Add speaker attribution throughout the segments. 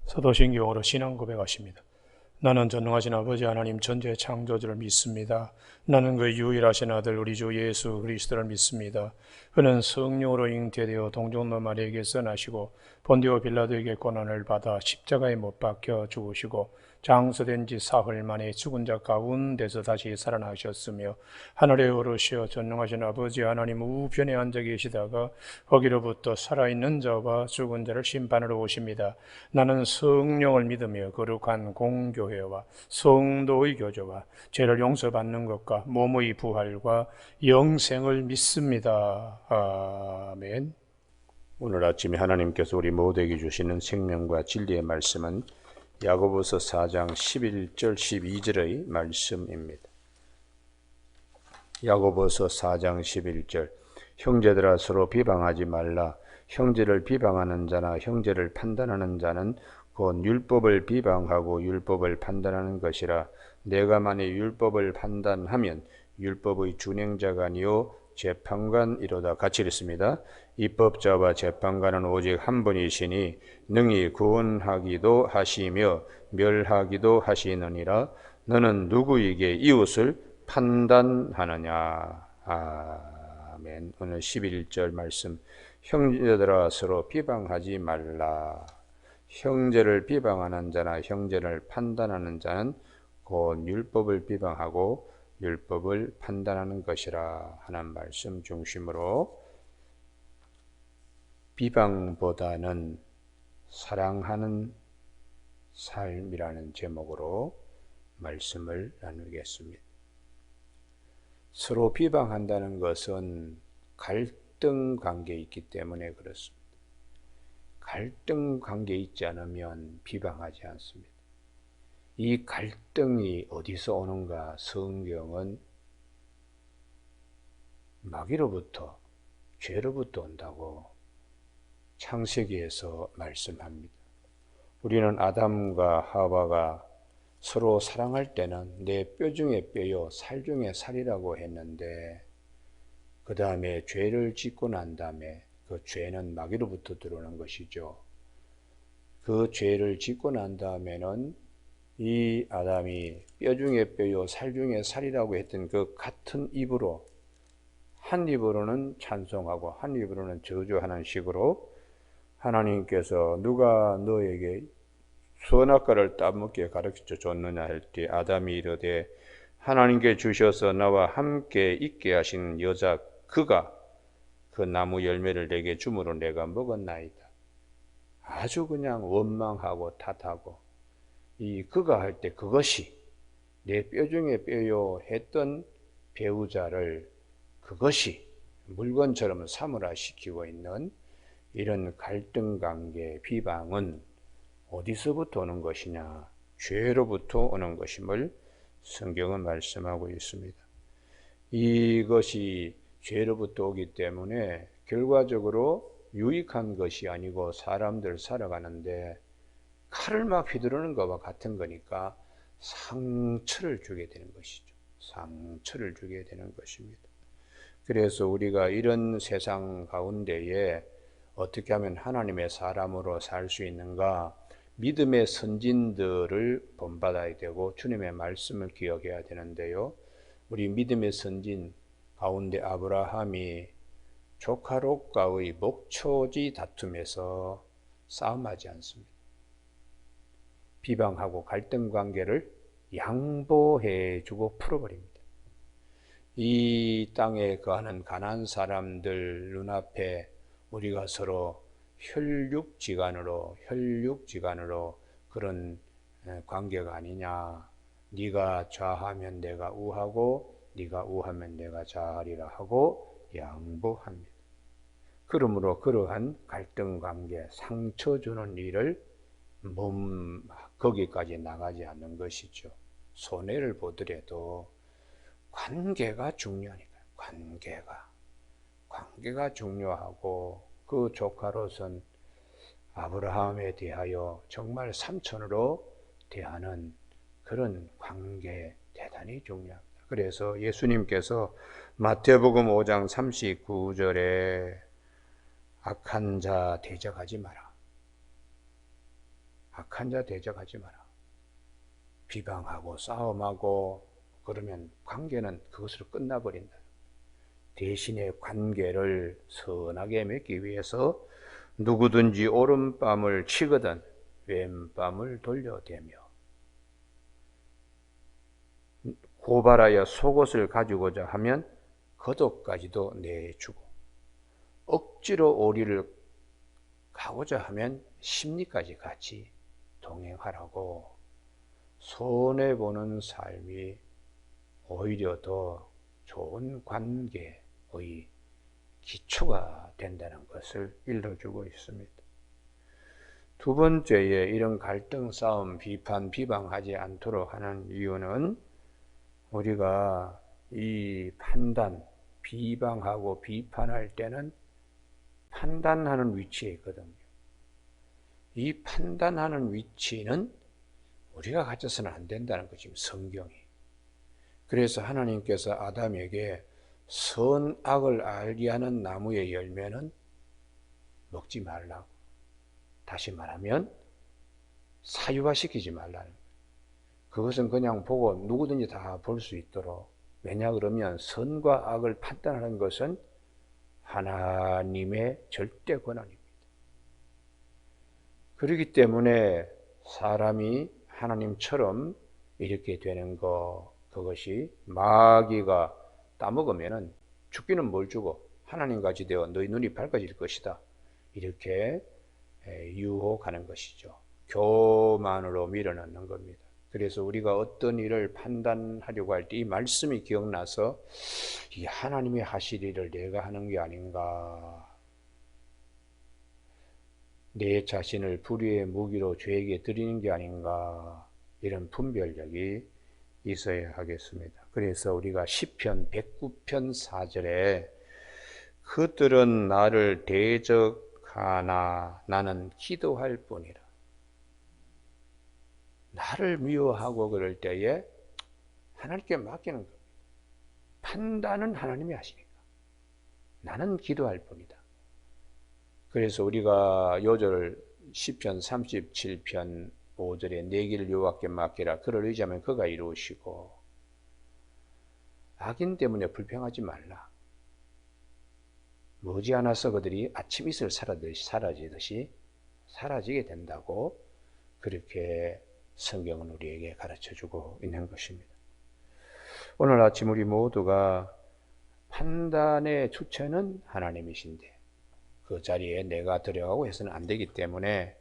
Speaker 1: 사도신경으로 신앙 고백하십니다. 나는 전능하신 아버지 하나님 전지의 창조주를 믿습니다. 나는 그 유일하신 아들 우리 주 예수 그리스도를 믿습니다. 그는 성령으로 잉태되어 동정노 마리아에게서 나시고 본디오 빌라도에게 고난을 받아 십자가에 못 박혀 죽으시고 장사된 지 사흘 만에 죽은 자 가운데서 다시 살아나셨으며 하늘에 오르시어 전능하신 아버지 하나님 우편에 앉아 계시다가 거기로부터 살아있는 자와 죽은 자를 심판하러 오십니다. 나는 성령을 믿으며 거룩한 공교회와 성도의 교제와 죄를 용서받는 것과 몸의 부활과 영생을 믿습니다. 아멘. 오늘 아침에 하나님께서 우리 모두에게 주시는 생명과 진리의 말씀은 야고보서 4장 11절 12절의 말씀입니다. 야고보서 4장 11절 형제들아 서로 비방하지 말라. 형제를 비방하는 자나 형제를 판단하는 자는 곧 율법을 비방하고 율법을 판단하는 것이라. 내가 만일 율법을 판단하면 율법의 준행자가 아니요 재판관이로다. 같이 읽습니다. 입법자와 재판관은 오직 한 분이시니 능히 구원하기도 하시며 멸하기도 하시느니라. 너는 누구에게 이웃을 판단하느냐. 아멘. 오늘 11절 말씀, 형제들아 서로 비방하지 말라. 형제를 비방하는 자나 형제를 판단하는 자는 곧 율법을 비방하고 율법을 판단하는 것이라 하는 말씀 중심으로 비방보다는 사랑하는 삶이라는 제목으로 말씀을 나누겠습니다. 서로 비방한다는 것은 갈등 관계에 있기 때문에 그렇습니다. 갈등 관계에 있지 않으면 비방하지 않습니다. 이 갈등이 어디서 오는가? 성경은 마귀로부터, 죄로부터 온다고 창세기에서 말씀합니다. 우리는 아담과 하와가 서로 사랑할 때는 내 뼈 중에 뼈요 살 중에 살이라고 했는데 그 다음에 죄를 짓고 난 다음에 그 죄는 마귀로부터 들어오는 것이죠. 그 죄를 짓고 난 다음에는 이 아담이 뼈 중에 뼈요 살 중에 살이라고 했던 그 같은 입으로 한 입으로는 찬송하고 한 입으로는 저주하는 식으로 하나님께서 누가 너에게 선악과를 따먹게 가르쳐 줬느냐 할 때 아담이 이르되 하나님께 주셔서 나와 함께 있게 하신 여자 그가 그 나무 열매를 내게 주므로 내가 먹었나이다. 아주 그냥 원망하고 탓하고 이 그가 할 때 그것이 내 뼈 중에 뼈요 했던 배우자를 그것이 물건처럼 사물화시키고 있는 이런 갈등 관계 비방은 어디서부터 오는 것이냐? 죄로부터 오는 것임을 성경은 말씀하고 있습니다. 이것이 죄로부터 오기 때문에 결과적으로 유익한 것이 아니고 사람들 살아가는데 칼을 막 휘두르는 것과 같은 거니까 상처를 주게 되는 것이죠. 상처를 주게 되는 것입니다. 그래서 우리가 이런 세상 가운데에 어떻게 하면 하나님의 사람으로 살 수 있는가? 믿음의 선진들을 본받아야 되고 주님의 말씀을 기억해야 되는데요. 우리 믿음의 선진 가운데 아브라함이 조카 롯과의 목초지 다툼에서 싸움하지 않습니다. 비방하고 갈등 관계를 양보해 주고 풀어버립니다. 이 땅에 거하는 가난한 사람들 눈앞에 우리가 서로 혈육지간으로 그런 관계가 아니냐. 네가 좌하면 내가 우하고 네가 우하면 내가 좌하리라 하고 양보합니다. 그러므로 그러한 갈등 관계, 상처 주는 일을 거기까지 나가지 않는 것이죠. 손해를 보더라도 관계가 중요하니까요. 관계가 중요하고 그 조카 롯은 아브라함에 대하여 정말 삼촌으로 대하는 그런 관계 대단히 중요합니다. 그래서 예수님께서 마태복음 5장 39절에 악한 자 대적하지 마라. 악한 자 대적하지 마라. 비방하고 싸움하고 그러면 관계는 그것으로 끝나버린다. 대신에 관계를 선하게 맺기 위해서 누구든지 오른밤을 치거든 왼밤을 돌려대며 고발하여 속옷을 가지고자 하면 겉옷까지도 내주고 억지로 오리를 가고자 하면 심리까지 같이 동행하라고 손해보는 삶이 오히려 더 좋은 관계의 기초가 된다는 것을 일러주고 있습니다. 두 번째에 이런 갈등, 싸움, 비판, 비방하지 않도록 하는 이유는 우리가 이 판단, 비방하고 비판할 때는 판단하는 위치에 있거든요. 이 판단하는 위치는 우리가 가져서는 안 된다는 거지, 성경이. 그래서 하나님께서 아담에게 선악을 알게 하는 나무의 열매는 먹지 말라고. 다시 말하면 사유화시키지 말라는 거예요. 그것은 그냥 보고 누구든지 다 볼 수 있도록. 왜냐 그러면 선과 악을 판단하는 것은 하나님의 절대 권한입니다. 그렇기 때문에 사람이 하나님처럼 이렇게 되는 거, 그것이 마귀가 따먹으면은 죽기는 뭘 주고 하나님같이 되어 너희 눈이 밝아질 것이다. 이렇게 유혹하는 것이죠. 교만으로 밀어넣는 겁니다. 그래서 우리가 어떤 일을 판단하려고 할 때 이 말씀이 기억나서 이 하나님이 하실 일을 내가 하는 게 아닌가, 내 자신을 불의의 무기로 죄에게 드리는 게 아닌가, 이런 분별력이 있어야 하겠습니다. 그래서 우리가 시편 109편 4절에 그들은 나를 대적하나 나는 기도할 뿐이라. 나를 미워하고 그럴 때에 하나님께 맡기는 겁니다. 판단은 하나님이 하시니까 나는 기도할 뿐이다. 그래서 우리가 요절 시편 37편 5절에 내 길을 여호와께 맡기라. 그를 의지하면 그가 이루시고 악인 때문에 불평하지 말라. 머지않아서 그들이 아침 이슬 사라지듯이 사라지게 된다고 그렇게 성경은 우리에게 가르쳐주고 있는 것입니다. 오늘 아침 우리 모두가 판단의 주체는 하나님이신데 그 자리에 내가 들어가고 해서는 안 되기 때문에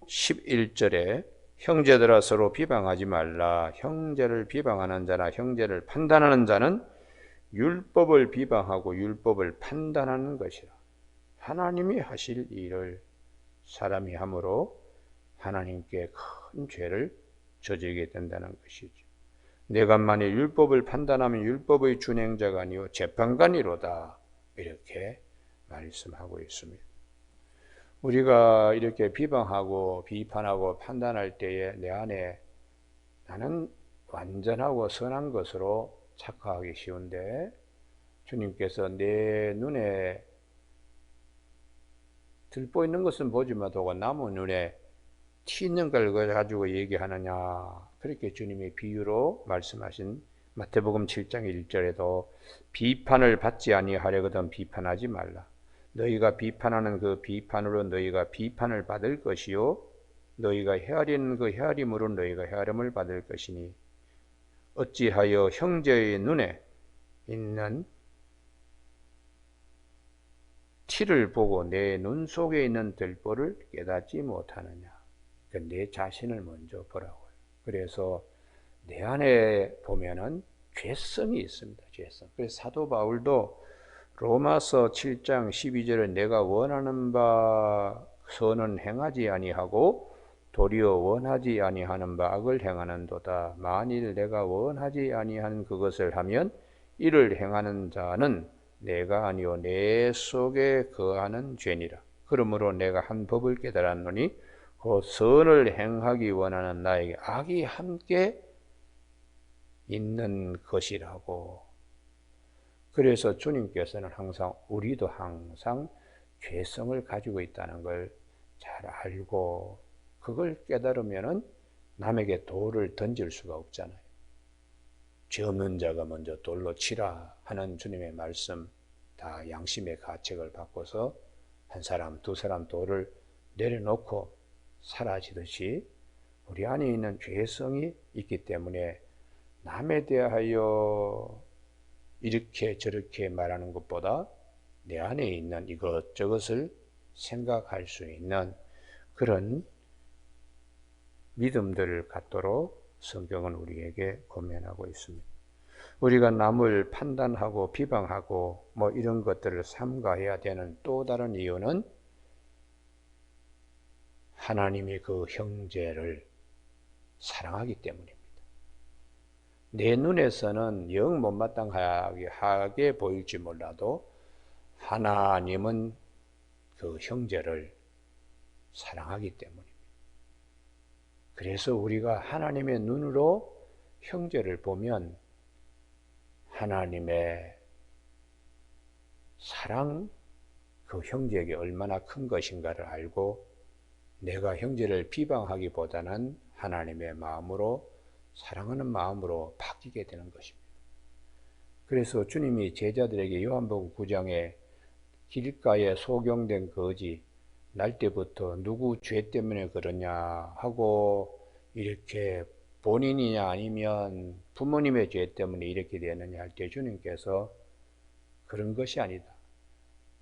Speaker 1: 11절에 형제들아 서로 비방하지 말라. 형제를 비방하는 자나 형제를 판단하는 자는 율법을 비방하고 율법을 판단하는 것이라. 하나님이 하실 일을 사람이 함으로 하나님께 큰 죄를 저지르게 된다는 것이죠. 내가 만일 율법을 판단하면 율법의 준행자가 아니요 재판관이로다. 이렇게 말씀하고 있습니다. 우리가 이렇게 비방하고 비판하고 판단할 때에 내 안에 나는 완전하고 선한 것으로 착각하기 쉬운데 주님께서 내 눈에 들보 있는 것은 보지 못하고 남의 눈에 티 있는 걸 가지고 얘기하느냐, 그렇게 주님이 비유로 말씀하신 마태복음 7장 1절에도 비판을 받지 아니하려거든 비판하지 말라. 너희가 비판하는 그 비판으로 너희가 비판을 받을 것이요 너희가 헤아리는 그 헤아림으로 너희가 헤아림을 받을 것이니 어찌하여 형제의 눈에 있는 티를 보고 내 눈 속에 있는 들보를 깨닫지 못하느냐. 그러니까 내 자신을 먼저 보라고요. 그래서 내 안에 보면은 죄성이 있습니다. 죄성. 그래서 사도 바울도 로마서 7장 12절에 내가 원하는 바 선은 행하지 아니하고 도리어 원하지 아니하는 바 악을 행하는도다. 만일 내가 원하지 아니한 그것을 하면 이를 행하는 자는 내가 아니요 내 속에 거하는 죄니라. 그러므로 내가 한 법을 깨달았노니 그 선을 행하기 원하는 나에게 악이 함께 있는 것이라고. 그래서 주님께서는 항상 우리도 항상 죄성을 가지고 있다는 걸 잘 알고 그걸 깨달으면은 남에게 돌을 던질 수가 없잖아요. 죄 없는 자가 먼저 돌로 치라 하는 주님의 말씀, 다 양심의 가책을 바꿔서 한 사람, 두 사람 돌을 내려놓고 사라지듯이 우리 안에 있는 죄성이 있기 때문에 남에 대하여 이렇게 저렇게 말하는 것보다 내 안에 있는 이것저것을 생각할 수 있는 그런 믿음들을 갖도록 성경은 우리에게 권면하고 있습니다. 우리가 남을 판단하고 비방하고 뭐 이런 것들을 삼가해야 되는 또 다른 이유는 하나님이 그 형제를 사랑하기 때문입니다. 내 눈에서는 영 못마땅하게 보일지 몰라도 하나님은 그 형제를 사랑하기 때문입니다. 그래서 우리가 하나님의 눈으로 형제를 보면 하나님의 사랑, 그 형제에게 얼마나 큰 것인가를 알고 내가 형제를 비방하기보다는 하나님의 마음으로, 사랑하는 마음으로 바뀌게 되는 것입니다. 그래서 주님이 제자들에게 요한복음 9장에 길가에 소경된 거지 날 때부터 누구 죄 때문에 그러냐 하고 이렇게 본인이냐 아니면 부모님의 죄 때문에 이렇게 되느냐 할 때 주님께서 그런 것이 아니다.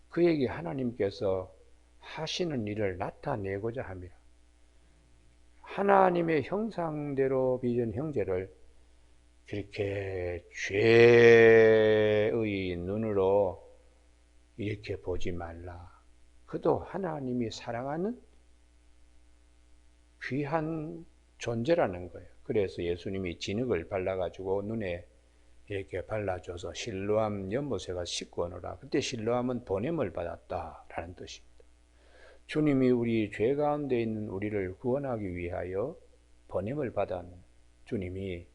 Speaker 1: 그에게 하나님께서 하시는 일을 나타내고자 합니다. 하나님의 형상대로 빚은 형제를 그렇게 죄의 눈으로 이렇게 보지 말라. 그도 하나님이 사랑하는 귀한 존재라는 거예요. 그래서 예수님이 진흙을 발라가지고 눈에 이렇게 발라줘서 실로암 연못새가 씻고 오너라. 그때 실로암은 보냄을 받았다라는 뜻입니다. 주님이 우리 죄 가운데 있는 우리를 구원하기 위하여 보냄을 받은 주님이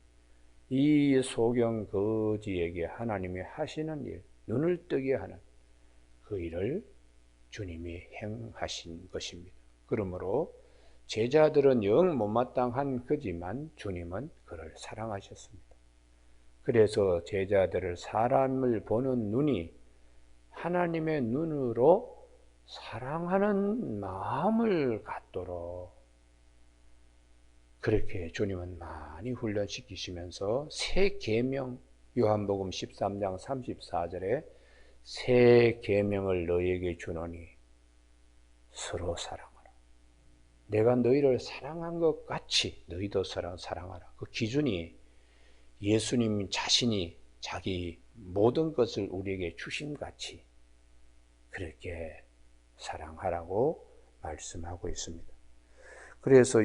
Speaker 1: 이 소경 거지에게 하나님이 하시는 일, 눈을 뜨게 하는 그 일을 주님이 행하신 것입니다. 그러므로 제자들은 영 못마땅한 그지만 주님은 그를 사랑하셨습니다. 그래서 제자들을 사람을 보는 눈이 하나님의 눈으로 사랑하는 마음을 갖도록 그렇게 주님은 많이 훈련시키시면서 새 계명, 요한복음 13장 34절에 새 계명을 너희에게 주노니 서로 사랑하라. 내가 너희를 사랑한 것 같이 너희도 서로 사랑하라. 그 기준이 예수님 자신이 자기 모든 것을 우리에게 주심같이 그렇게 사랑하라고 말씀하고 있습니다. 그래서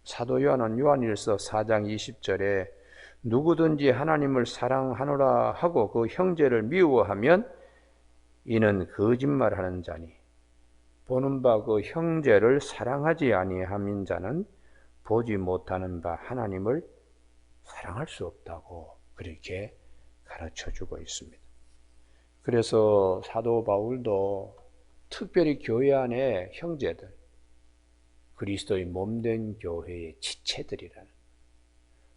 Speaker 1: 사도 요한은 요한일서 4장 20절에 누구든지 하나님을 사랑하노라 하고 그 형제를 미워하면 이는 거짓말하는 자니 보는 바 그 형제를 사랑하지 아니함인 자는 보지 못하는 바 하나님을 사랑할 수 없다고 그렇게 가르쳐주고 있습니다. 그래서 사도 바울도 특별히 교회 안에 형제들, 그리스도의 몸된 교회의 지체들이라는,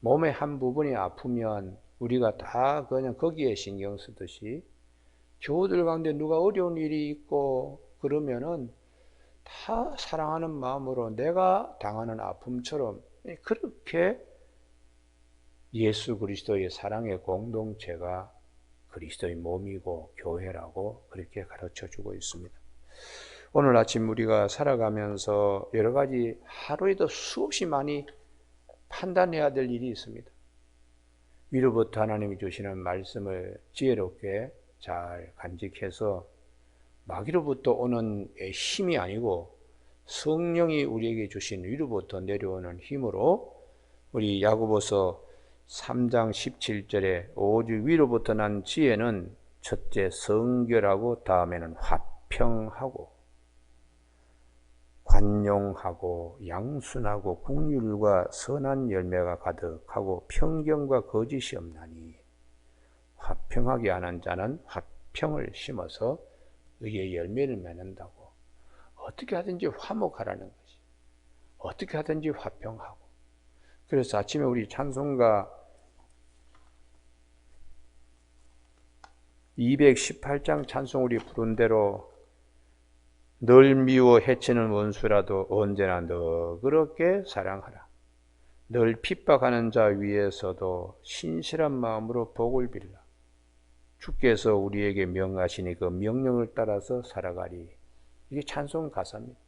Speaker 1: 몸의 한 부분이 아프면 우리가 다 그냥 거기에 신경 쓰듯이 교우들 가운데 누가 어려운 일이 있고 그러면은 다 사랑하는 마음으로 내가 당하는 아픔처럼 그렇게 예수 그리스도의 사랑의 공동체가 그리스도의 몸이고 교회라고 그렇게 가르쳐주고 있습니다. 오늘 아침 우리가 살아가면서 여러 가지 하루에도 수없이 많이 판단해야 될 일이 있습니다. 위로부터 하나님이 주시는 말씀을 지혜롭게 잘 간직해서 마귀로부터 오는 힘이 아니고 성령이 우리에게 주신 위로부터 내려오는 힘으로 우리 야고보서 3장 17절에 오직 위로부터 난 지혜는 첫째 성결하고 다음에는 화평하고 관용하고 양순하고 긍휼과 선한 열매가 가득하고 평경과 거짓이 없나니 화평하게 하는 자는 화평을 심어서 의의 열매를 맺는다고. 어떻게 하든지 화목하라는 것이. 어떻게 하든지 화평하고. 그래서 아침에 우리 찬송가 218장 찬송 우리 부른 대로 널 미워 해치는 원수라도 언제나 너그럽게 사랑하라. 널 핍박하는 자 위에서도 신실한 마음으로 복을 빌라. 주께서 우리에게 명하시니 그 명령을 따라서 살아가리. 이게 찬송 가사입니다.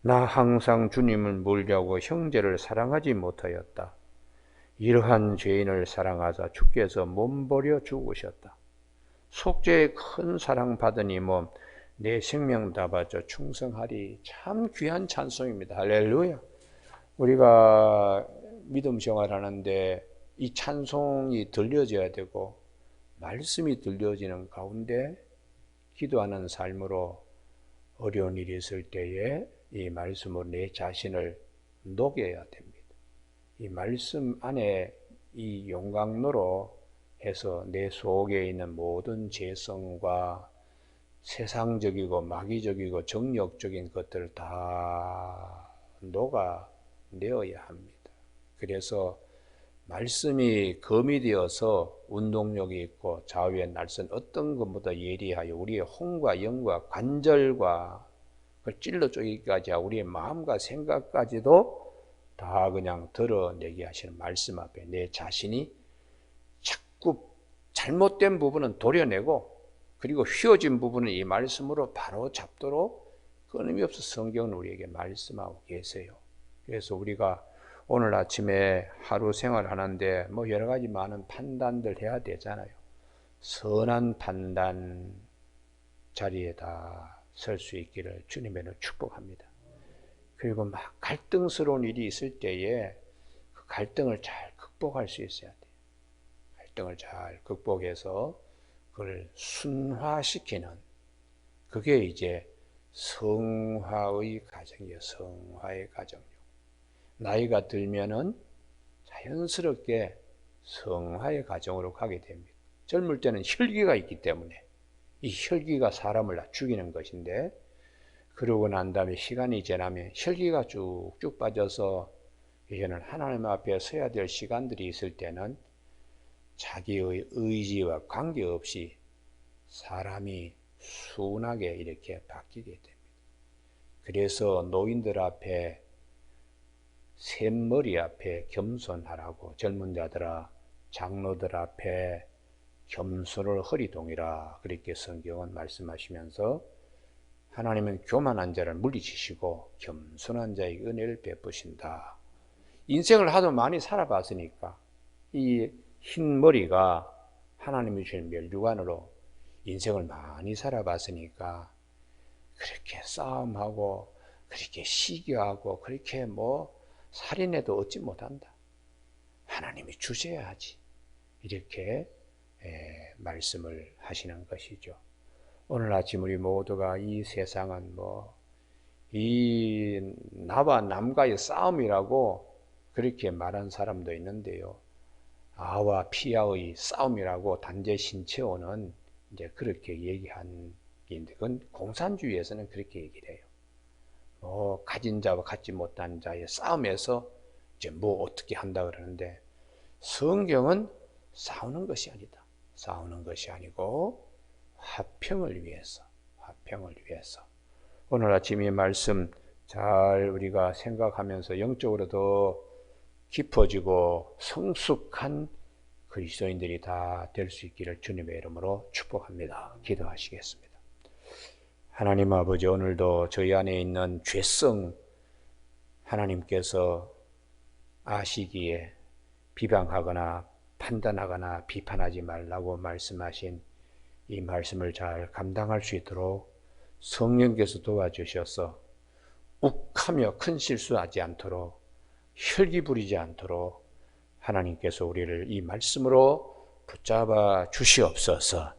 Speaker 1: 나 항상 주님을 몰려하고 형제를 사랑하지 못하였다. 이러한 죄인을 사랑하사 주께서 몸버려 죽으셨다. 속죄의 큰 사랑 받으니 몸 내 생명 다 바쳐 충성하리. 참 귀한 찬송입니다. 할렐루야. 우리가 믿음 생활하는데 이 찬송이 들려져야 되고 말씀이 들려지는 가운데 기도하는 삶으로 어려운 일이 있을 때에 이 말씀으로 내 자신을 녹여야 됩니다. 이 말씀 안에 이 용광로로 해서 내 속에 있는 모든 죄성과 세상적이고 마귀적이고 정욕적인 것들을 다 녹아내어야 합니다. 그래서 말씀이 검이 되어서 운동력이 있고 좌우의 날선 어떤 것보다 예리하여 우리의 혼과 영과 관절과 그걸 찔러 쪼개기까지 하고 우리의 마음과 생각까지도 다 그냥 드러내게 하시는 말씀 앞에 내 자신이 자꾸 잘못된 부분은 도려내고 그리고 휘어진 부분은 이 말씀으로 바로 잡도록 끊임없이 성경은 우리에게 말씀하고 계세요. 그래서 우리가 오늘 아침에 하루 생활하는데 뭐 여러 가지 많은 판단들 해야 되잖아요. 선한 판단 자리에다 설 수 있기를 주님의 축복합니다. 그리고 막 갈등스러운 일이 있을 때에 그 갈등을 잘 극복할 수 있어야 돼요. 갈등을 잘 극복해서 그걸 순화시키는 그게 이제 성화의 과정이에요. 성화의 과정이요. 나이가 들면은 자연스럽게 성화의 과정으로 가게 됩니다. 젊을 때는 혈기가 있기 때문에 이 혈기가 사람을 죽이는 것인데 그러고 난 다음에 시간이 지나면 혈기가 쭉쭉 빠져서 이제는 하나님 앞에 서야 될 시간들이 있을 때는 자기의 의지와 관계없이 사람이 순하게 이렇게 바뀌게 됩니다. 그래서 노인들 앞에 샘머리 앞에 겸손하라고 젊은 자들아 장로들 앞에 겸손을 허리동이라 그렇게 성경은 말씀하시면서 하나님은 교만한 자를 물리치시고 겸손한 자에게 은혜를 베푸신다. 인생을 하도 많이 살아봤으니까 이 흰 머리가 하나님이 주신 면류관으로 인생을 많이 살아봤으니까 그렇게 싸움하고 그렇게 시기하고 그렇게 뭐 살인해도 얻지 못한다. 하나님이 주셔야 하지. 이렇게 말씀을 하시는 것이죠. 오늘 아침 우리 모두가 이 세상은 이 나와 남과의 싸움이라고 그렇게 말한 사람도 있는데요. 아와 피아의 싸움이라고 단재 신채호는 이제 그렇게 얘기한 게인데 그건 공산주의에서는 그렇게 얘기를 해요. 가진 자와 갖지 못한 자의 싸움에서 이제 어떻게 한다 그러는데 성경은 싸우는 것이 아니다. 싸우는 것이 아니고 화평을 위해서 오늘 아침 이 말씀 잘 우리가 생각하면서 영적으로 더 깊어지고 성숙한 그리스도인들이 다 될 수 있기를 주님의 이름으로 축복합니다. 기도하시겠습니다. 하나님 아버지, 오늘도 저희 안에 있는 죄성 하나님께서 아시기에 비방하거나 판단하거나 비판하지 말라고 말씀하신 이 말씀을 잘 감당할 수 있도록 성령께서 도와주셔서 욱하며 큰 실수하지 않도록 혈기 부리지 않도록 하나님께서 우리를 이 말씀으로 붙잡아 주시옵소서.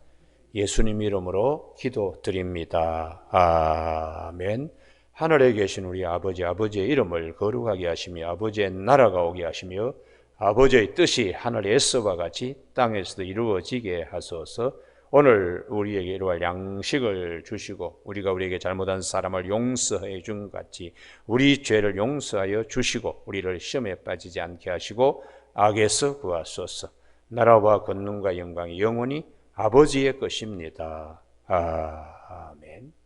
Speaker 1: 예수님 이름으로 기도드립니다. 아멘. 하늘에 계신 우리 아버지, 아버지의 이름을 거룩하게 하시며 아버지의 나라가 오게 하시며 아버지의 뜻이 하늘에서와 같이 땅에서도 이루어지게 하소서. 오늘 우리에게 이러한 양식을 주시고 우리가 우리에게 잘못한 사람을 용서해 준 것 같이 우리 죄를 용서하여 주시고 우리를 시험에 빠지지 않게 하시고 악에서 구하소서. 나라와 권능과 영광이 영원히 아버지의 것입니다. 아멘.